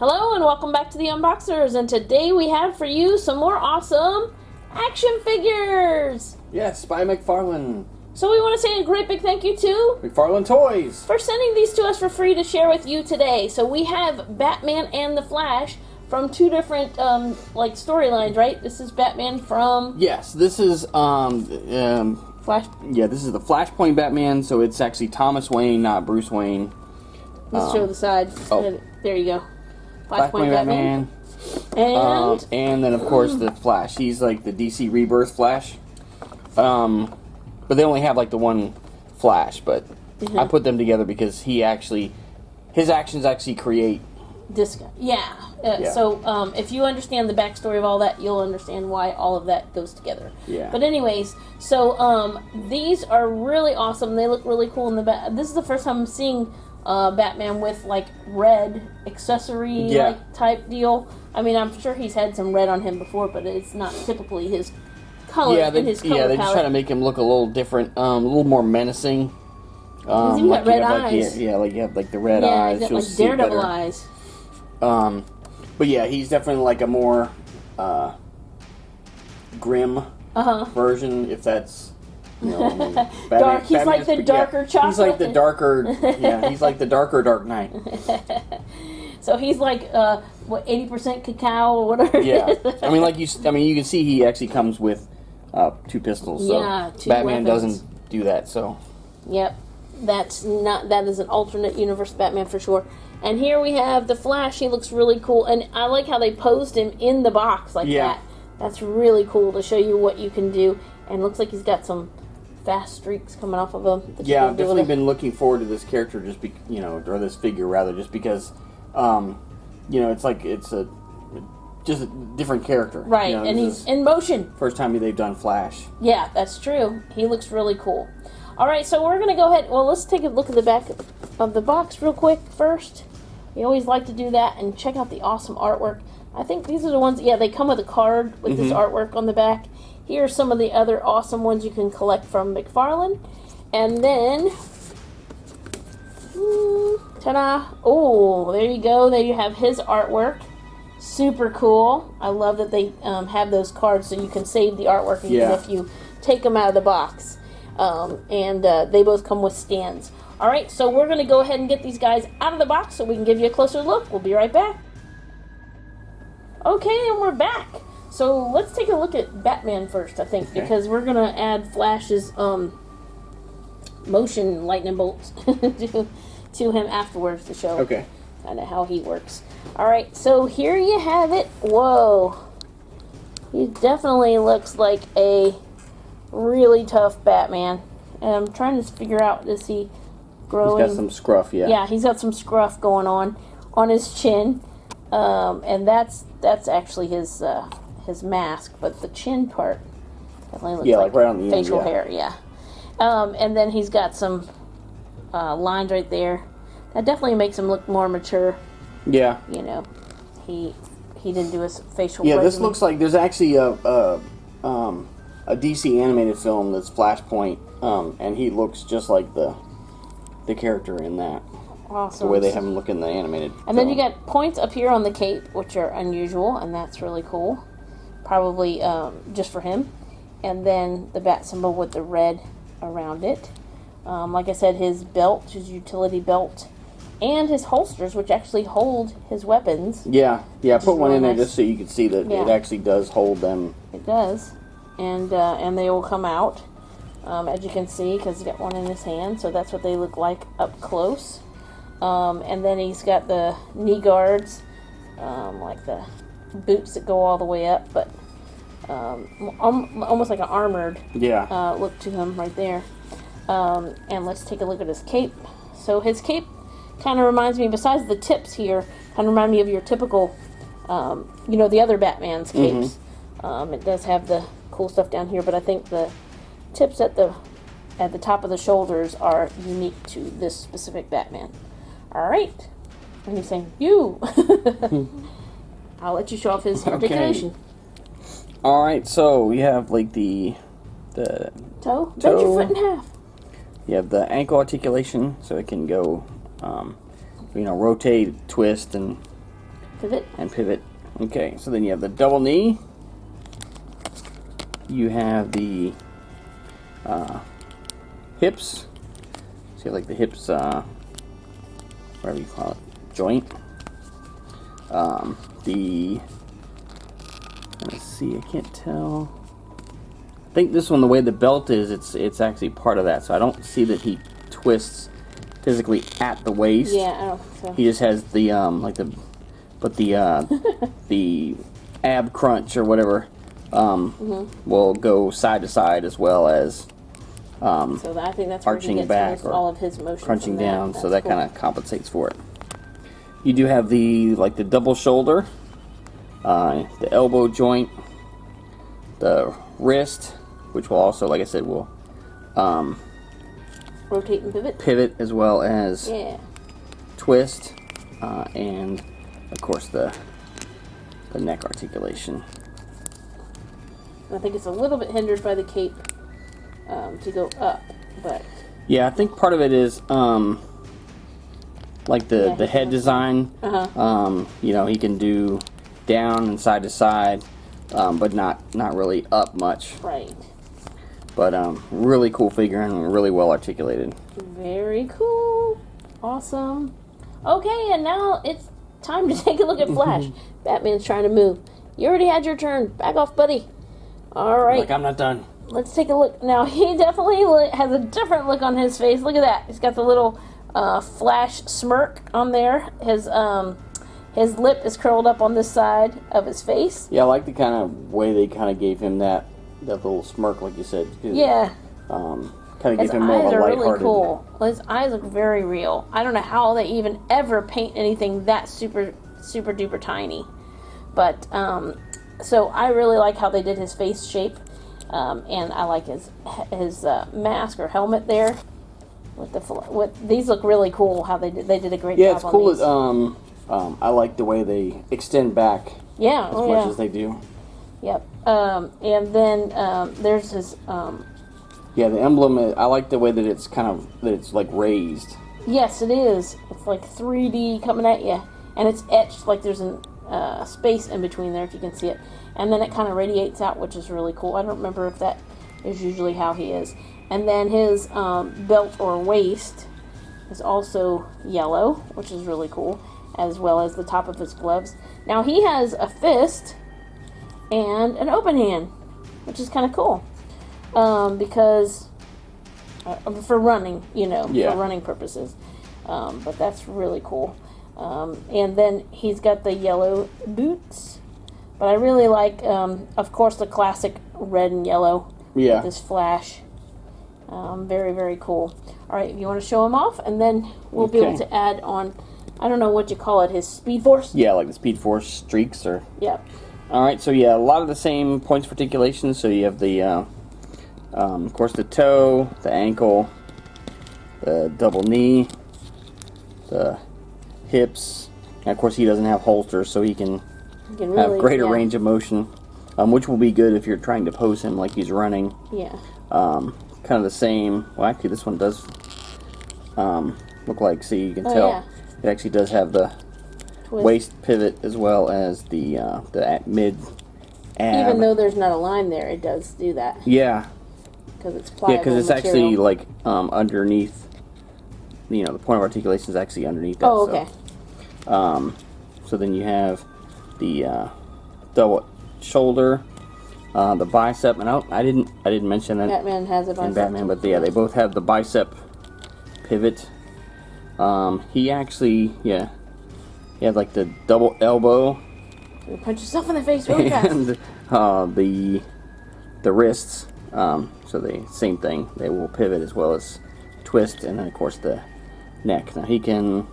Hello and welcome back to the Unboxers, and today we have for you some more awesome action figures! Yes, by McFarlane. So we want to say a great big thank you to McFarlane Toys for sending these to us for free to share with you today. So we have Batman and the Flash from two different like storylines, right? This is Batman from... Yes, this is Flash. Yeah, this is the Flashpoint Batman, so it's actually Thomas Wayne, not Bruce Wayne. Let's show the side. Oh. There you go. Flashpoint Batman. And then, of course, the Flash. He's like the DC Rebirth Flash. But they only have like the one Flash. But I put them together because his actions actually create this guy. Yeah. So if you understand the backstory of all that, you'll understand why all of that goes together. Yeah. But anyways, so these are really awesome. They look really cool in the back. This is the first time I'm seeing Batman with like red accessory like type deal. I mean, I'm sure he's had some red on him before, but it's not typically his color. Yeah, they just try to make him look a little different, a little more menacing. He's even got red eyes. You have like the red eyes. He's got like Daredevil eyes. But yeah, he's definitely like a more grim version, if that's. Dark. He's like the darker chocolate. He's like the darker. Yeah, he's like the darker Dark Knight. So he's like 80% cacao or whatever. Yeah, I mean, you can see he actually comes with 2 pistols. So yeah, 2 Batman weapons. doesn't do that. So. Yep, that is an alternate universe Batman for sure. And here we have the Flash. He looks really cool, and I like how they posed him in the box like that. That's really cool to show you what you can do. And looks like he's got some fast streaks coming off of him. Yeah, I've definitely been looking forward to this character, or this figure rather, just because, it's like just a different character, right? And he's in motion. First time they've done Flash. Yeah, that's true. He looks really cool. All right, so we're gonna go ahead. Well, let's take a look at the back of the box real quick first. We always like to do that and check out the awesome artwork. I think these are the ones. Yeah, they come with a card with this artwork on the back. Here are some of the other awesome ones you can collect from McFarlane. And then, ta-da! Oh, there you go. There you have his artwork. Super cool. I love that they have those cards so you can save the artwork even if you take them out of the box. And they both come with stands. All right, so we're going to go ahead and get these guys out of the box so we can give you a closer look. We'll be right back. Okay, and we're back. So let's take a look at Batman first, I think, because we're going to add Flash's motion lightning bolts to him afterwards to show kind of how he works. All right, so here you have it. Whoa. He definitely looks like a really tough Batman. And I'm trying to figure out, is he growing? He's got some scruff, Yeah, he's got some scruff going on his chin. And that's actually his mask, but the chin part definitely looks like right on the facial hair. Yeah. And then he's got some lines right there. That definitely makes him look more mature. Yeah. He didn't do his facial. Yeah, this looks like there's actually a DC animated film that's Flashpoint, and he looks just like the character in that. Awesome. The way they have him look in the animated And then you got points up here on the cape, which are unusual, and that's really cool. Probably just for him. And then the bat symbol with the red around it. Like I said, his belt, his utility belt, and his holsters, which actually hold his weapons. Yeah, put one in there just so you can see that it actually does hold them. It does. And they will come out, as you can see, because he's got one in his hand, so that's what they look like up close. And then he's got the knee guards, like the boots that go all the way up, but almost like an armored look to him right there. And let's take a look at his cape. So his cape kind of reminds me, besides the tips here, kind of remind me of your typical, the other Batman's capes. It does have the cool stuff down here, but I think the tips at the top of the shoulders are unique to this specific Batman. All right. And he's saying, you. I'll let you show off his articulation. All right, so we have like the toe. Bend your foot in half. You have the ankle articulation, so it can go, rotate, twist, and Pivot. And pivot. Okay, so then you have the double knee. You have the hips. So you have like the hips, whatever you call it, joint. Let's see, I can't tell. I think this one, the way the belt is, it's actually part of that. So I don't see that he twists physically at the waist. Yeah, I don't think so. He just has the the ab crunch or whatever will go side to side as well as so I think that's arching where he back gets or all of his motion crunching from down. That's So that cool. kind of compensates for it. You do have the double shoulder, the elbow joint, the wrist, which will also, like I said, will rotate and pivot. pivot as well as twist, and of course the neck articulation. I think it's a little bit hindered by the cape to go up, but yeah, I think part of it is like the head design. You know, he can do down and side to side, but not really up much. Right. But really cool figure and really well articulated. Very cool. Awesome. Okay, and now it's time to take a look at Flash. Batman's trying to move. You already had your turn. Back off, buddy. All right. Like, I'm not done. Let's take a look. Now, he definitely has a different look on his face. Look at that. He's got the little Flash smirk on there. His lip is curled up on this side of his face. Yeah, I like the kind of way they kind of gave him that little smirk, like you said. Yeah. Kind of His gave him more eyes of a are lighthearted. really cool. His eyes look very real. I don't know how they even ever paint anything that super duper tiny. But, so I really like how they did his face shape. And I like his mask or helmet there. These look really cool. How they did a great job. Yeah, it's cool. On these. I like the way they extend back. Yeah, as much as they do. Yep. And then there's his. Yeah, the emblem. I like the way that it's like raised. Yes, it is. It's like 3D coming at you, and it's etched like there's a space in between there if you can see it, and then it kind of radiates out, which is really cool. I don't remember if that is usually how he is. And then his belt or waist is also yellow, which is really cool, as well as the top of his gloves. Now he has a fist and an open hand, which is kind of cool, because for running, for running purposes. But that's really cool. And then he's got the yellow boots, but I really like, of course, the classic red and yellow. Yeah. With this Flash. Very, very cool. All right, if you want to show him off, and then we'll be able to add on, I don't know what you call it, his Speed Force? Yeah, like the Speed Force streaks or... Yep. All right, so yeah, a lot of the same points of articulation. So you have the, of course, the toe, the ankle, the double knee, the hips, and of course he doesn't have holsters, so he can really, have greater range of motion, which will be good if you're trying to pose him like he's running. Yeah. Kind of the same. Well, actually, this one does look like. See, you can tell it actually does have the Twist. Waist pivot as well as the mid ab. Even though there's not a line there, it does do that. Yeah. Because it's pliable. Yeah, because it's material. actually like underneath. The point of articulation is actually underneath that. Oh, okay. So then you have the double shoulder, the bicep, and I didn't mention that. Batman has a bicep. In Batman, but yeah, they both have the bicep pivot. He actually, he had like the double elbow. You punch yourself in the face really fast. And the wrists. So the same thing. They will pivot as well as twist, and then of course the neck. Now he can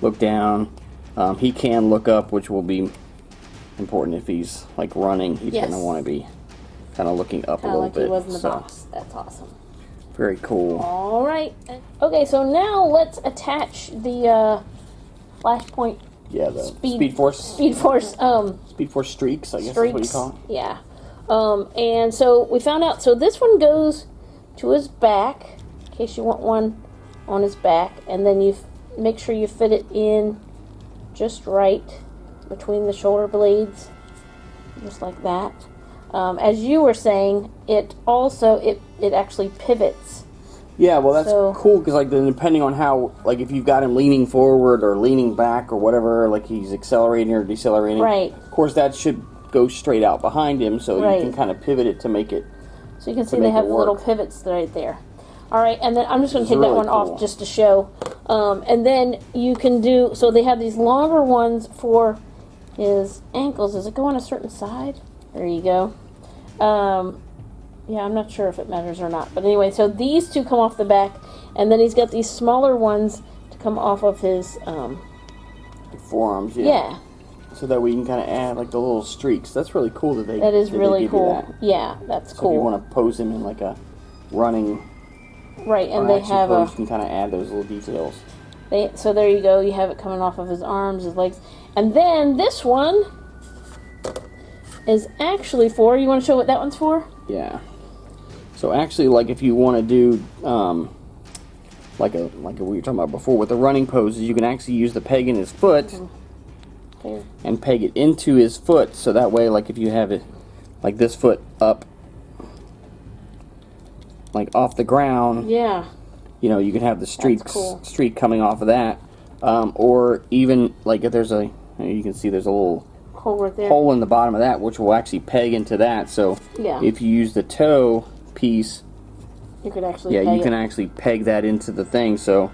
look down. He can look up, which will be important if he's like running. He's going to want to be kind of looking up a little like bit. He was in the box. That's awesome. Very cool. All right. Okay, so now let's attach the Flashpoint. Yeah, the Speed Force. Speed Force. Speed Force streaks, I guess streaks, is what you call it. Yeah. And so we found out. So this one goes to his back, in case you want one on his back, and then you make sure you fit it in just right. between the shoulder blades, just like that. As you were saying, it also it actually pivots. Yeah, well, that's cool because, like, depending on how, like, if you've got him leaning forward or leaning back or whatever, like he's accelerating or decelerating. Right. Of course, that should go straight out behind him, so you can kind of pivot it to make it. So you can see they have the little pivots right there. All right, and then I'm just going to take that one off just to show. And then you can do, so they have these longer ones for his ankles. Does it go on a certain side? There you go. Yeah, I'm not sure if it matters or not. But anyway, so these two come off the back, and then he's got these smaller ones to come off of his forearms, yeah. So that we can kind of add like the little streaks. That's really cool that they. That is really cool. That. Yeah, that's cool. So if you want to pose him in like a running. Right, and they have pose, you can kind of add those little details. So there you go. You have it coming off of his arms, his legs, and then this one is actually for. You want to show what that one's for? Yeah. So actually, like if you want to do like we were talking about before with the running poses, you can actually use the peg in his foot and peg it into his foot. So that way, like if you have it like this foot up, like off the ground, yeah, you know, you can have the streak coming off of that, or even like if there's you can see there's a little hole right there, hole in the bottom of that, which will actually peg into that. So if you use the toe piece, you could actually actually peg that into the thing, so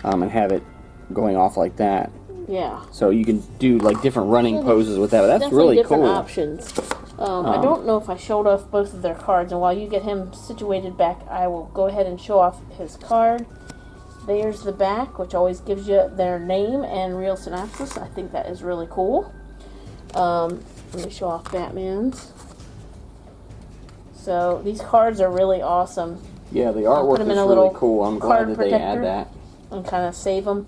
and have it going off like that. Yeah. So you can do like different running poses with that. That's really different cool. Options. I don't know if I showed off both of their cards, and while you get him situated back, I will go ahead and show off his card. There's the back, which always gives you their name and real synopsis. I think that is really cool. Let me show off Batman's. So these cards are really awesome. Yeah, the artwork is really cool. I'm glad that they add that. And kind of save them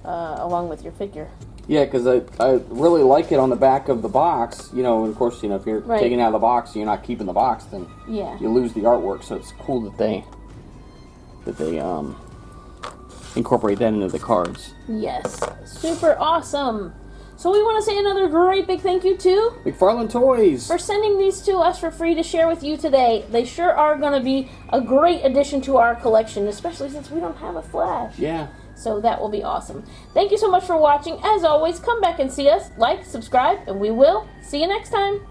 along with your figure. Yeah, because I really like it on the back of the box. You know, and of course, you know, if you're taking it out of the box and you're not keeping the box, then you lose the artwork. So it's cool that they incorporate that into the cards. Yes, super awesome. So we want to say another great big thank you to McFarlane Toys for sending these to us for free to share with you today. They sure are going to be a great addition to our collection, especially since we don't have a Flash. Yeah. So that will be awesome. Thank you so much for watching. As always, come back and see us. Like, subscribe, and we will see you next time.